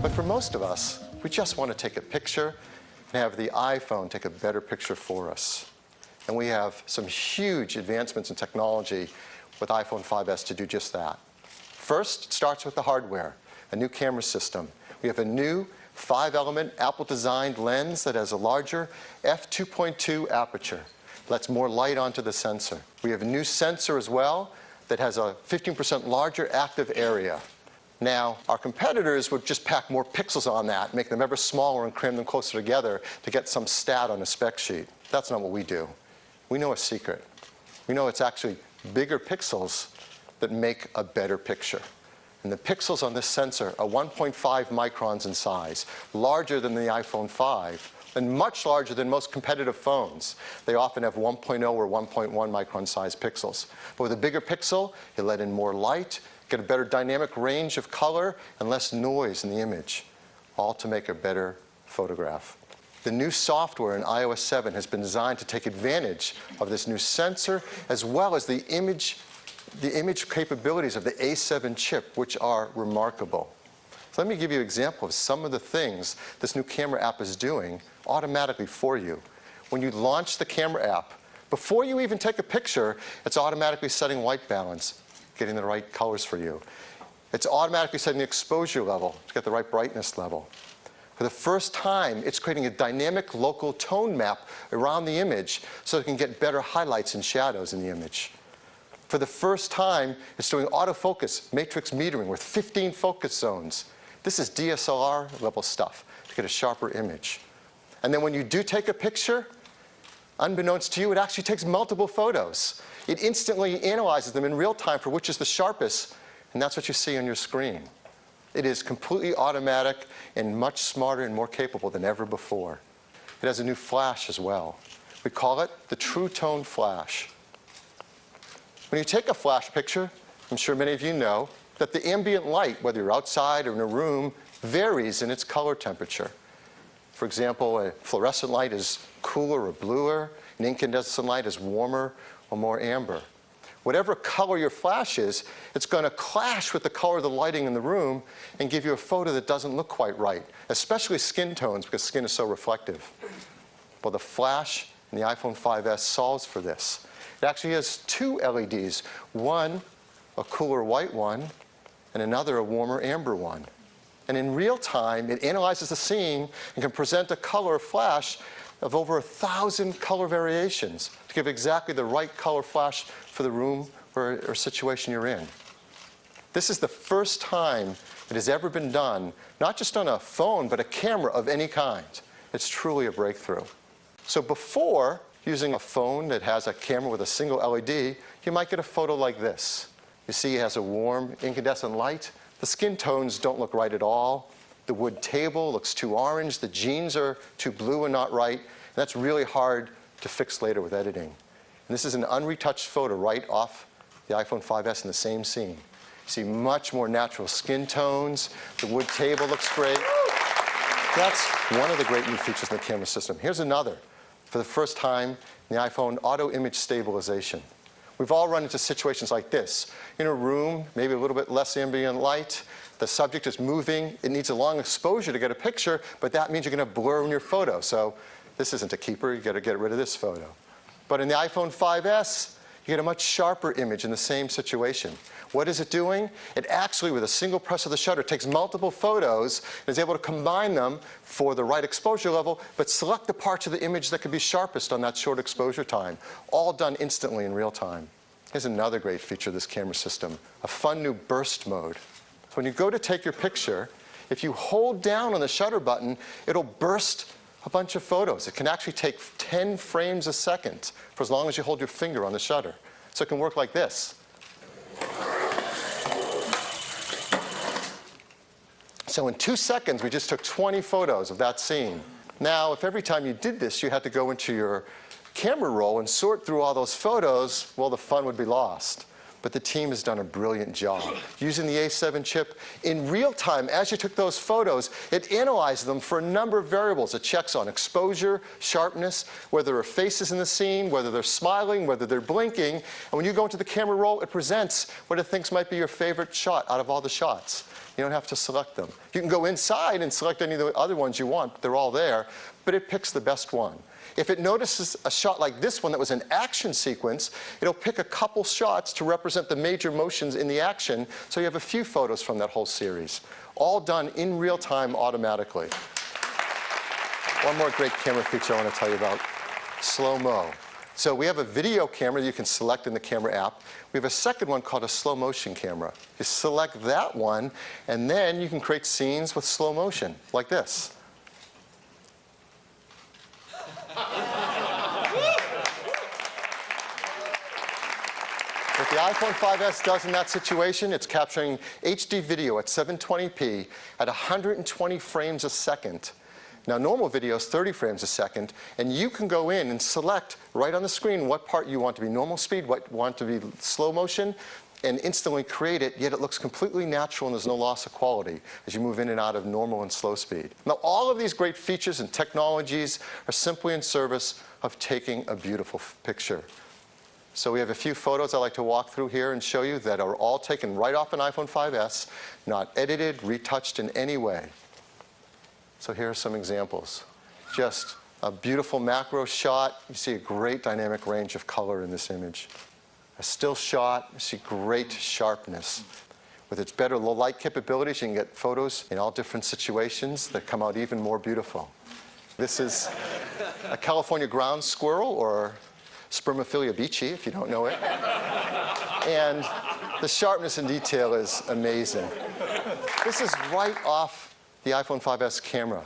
But for most of us, we just want to take a picture and have the iPhone take a better picture for us. And we have some huge advancements in technology with iPhone 5s to do just that. First, it starts with the hardware, a new camera system. We have a new 5-element Apple-designed lens that has a larger f2.2 aperture, lets more light onto the sensor. We have a new sensor as well that has a 15% larger active area. Now, our competitors would just pack more pixels on that, make them ever smaller and cram them closer together to get some stat on a spec sheet. That's not what we do. We know a secret. We know it's actually bigger pixels that make a better picture. And the pixels on this sensor are 1.5 microns in size, larger than the iPhone 5, and much larger than most competitive phones. They often have 1.0 or 1.1 micron size pixels. But with a bigger pixel, you let in more light, get a better dynamic range of color, and less noise in the image, all to make a better photograph. The new software in iOS 7 has been designed to take advantage of this new sensor, as well as the image capabilities of the A7 chip, which are remarkable. So let me give you an example of some of the things this new camera app is doing automatically for you. When you launch the camera app, before you even take a picture, it's automatically setting white balance, getting the right colors for you. It's automatically setting the exposure level to get the right brightness level. For the first time, it's creating a dynamic local tone map around the image so it can get better highlights and shadows in the image. For the first time, it's doing autofocus, matrix metering with 15 focus zones. This is DSLR level stuff to get a sharper image. And then when you do take a picture, unbeknownst to you, it actually takes multiple photos. It instantly analyzes them in real time for which is the sharpest, and that's what you see on your screen. It is completely automatic and much smarter and more capable than ever before. It has a new flash as well. We call it the True Tone Flash. When you take a flash picture, I'm sure many of you know that the ambient light, whether you're outside or in a room, varies in its color temperature. For example, a fluorescent light is cooler or bluer, an incandescent light is warmer or more amber. Whatever color your flash is, it's going to clash with the color of the lighting in the room and give you a photo that doesn't look quite right, especially skin tones because skin is so reflective. Well, the flash in the iPhone 5s solves for this. It actually has two LEDs, one a cooler white one and another a warmer amber one. And in real time, it analyzes the scene and can present a color flash of over 1,000 color variations to give exactly the right color flash for the room or situation you're in. This is the first time it has ever been done, not just on a phone, but a camera of any kind. It's truly a breakthrough. So before, using a phone that has a camera with a single LED, you might get a photo like this. You see it has a warm incandescent light. The skin tones don't look right at all. The wood table looks too orange. The jeans are too blue and not right. And that's really hard to fix later with editing. And this is an unretouched photo right off the iPhone 5s in the same scene. You see much more natural skin tones. The wood table looks great. That's one of the great new features in the camera system. Here's another. For the first time in the iPhone, auto image stabilization. We've all run into situations like this. In a room, maybe a little bit less ambient light, the subject is moving, it needs a long exposure to get a picture, but that means you're going to blur in your photo. So this isn't a keeper, you've got to get rid of this photo. But in the iPhone 5s, you get a much sharper image in the same situation. What is it doing? It actually, with a single press of the shutter, takes multiple photos and is able to combine them for the right exposure level, but select the parts of the image that can be sharpest on that short exposure time, all done instantly in real time. Here's another great feature of this camera system, a fun new burst mode. So when you go to take your picture, if you hold down on the shutter button, it'll burst a bunch of photos. It can actually take 10 frames a second for as long as you hold your finger on the shutter. So it can work like this. So in 2 seconds, we just took 20 photos of that scene. Now, if every time you did this, you had to go into your camera roll and sort through all those photos, well, the fun would be lost. but the team has done a brilliant job. Using the A7 chip, in real time, as you took those photos, it analyzed them for a number of variables. It checks on exposure, sharpness, whether there are faces in the scene, whether they're smiling, whether they're blinking. And when you go into the camera roll, it presents what it thinks might be your favorite shot out of all the shots. You don't have to select them. You can go inside and select any of the other ones you want. They're all there, but it picks the best one. If it notices a shot like this one that was an action sequence, it'll pick a couple shots to represent the major motions in the action, so you have a few photos from that whole series, all done in real time automatically. One more great camera feature I want to tell you about, slow-mo. So we have a video camera you can select in the camera app. We have a second one called a slow motion camera. You select that one, and then you can create scenes with slow motion, like this. What the iPhone 5S does in that situation, it's capturing HD video at 720p at 120 frames a second. Now, normal video is 30 frames a second, and you can go in and select right on the screen what part you want to be normal speed, what you want to be slow motion, and instantly create it, yet it looks completely natural and there's no loss of quality as you move in and out of normal and slow speed. Now, all of these great features and technologies are simply in service of taking a beautiful picture. So we have a few photos I'd like to walk through here and show you that are all taken right off an iPhone 5S, not edited, retouched in any way. So here are some examples. Just a beautiful macro shot. You see a great dynamic range of color in this image. A still shot, you see great sharpness. With its better low light capabilities, you can get photos in all different situations that come out even more beautiful. This is a California ground squirrel, or Spermophilia beachy, if you don't know it. And the sharpness and detail is amazing. This is right off the iPhone 5S camera.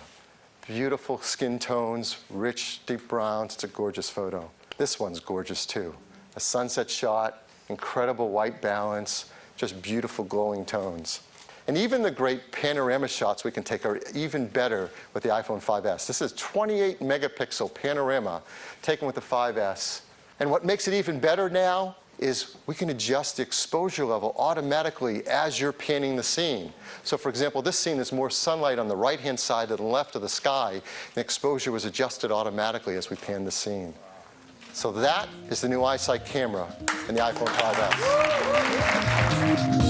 Beautiful skin tones, rich, deep browns. It's a gorgeous photo. This one's gorgeous, too. A sunset shot, incredible white balance, just beautiful glowing tones. And even the great panorama shots we can take are even better with the iPhone 5S. This is 28 megapixel panorama taken with the 5S. And what makes it even better now is we can adjust the exposure level automatically as you're panning the scene. So for example, this scene is more sunlight on the right-hand side than the left of the sky, and exposure was adjusted automatically as we pan the scene. So that is the new iSight camera in the iPhone 5S.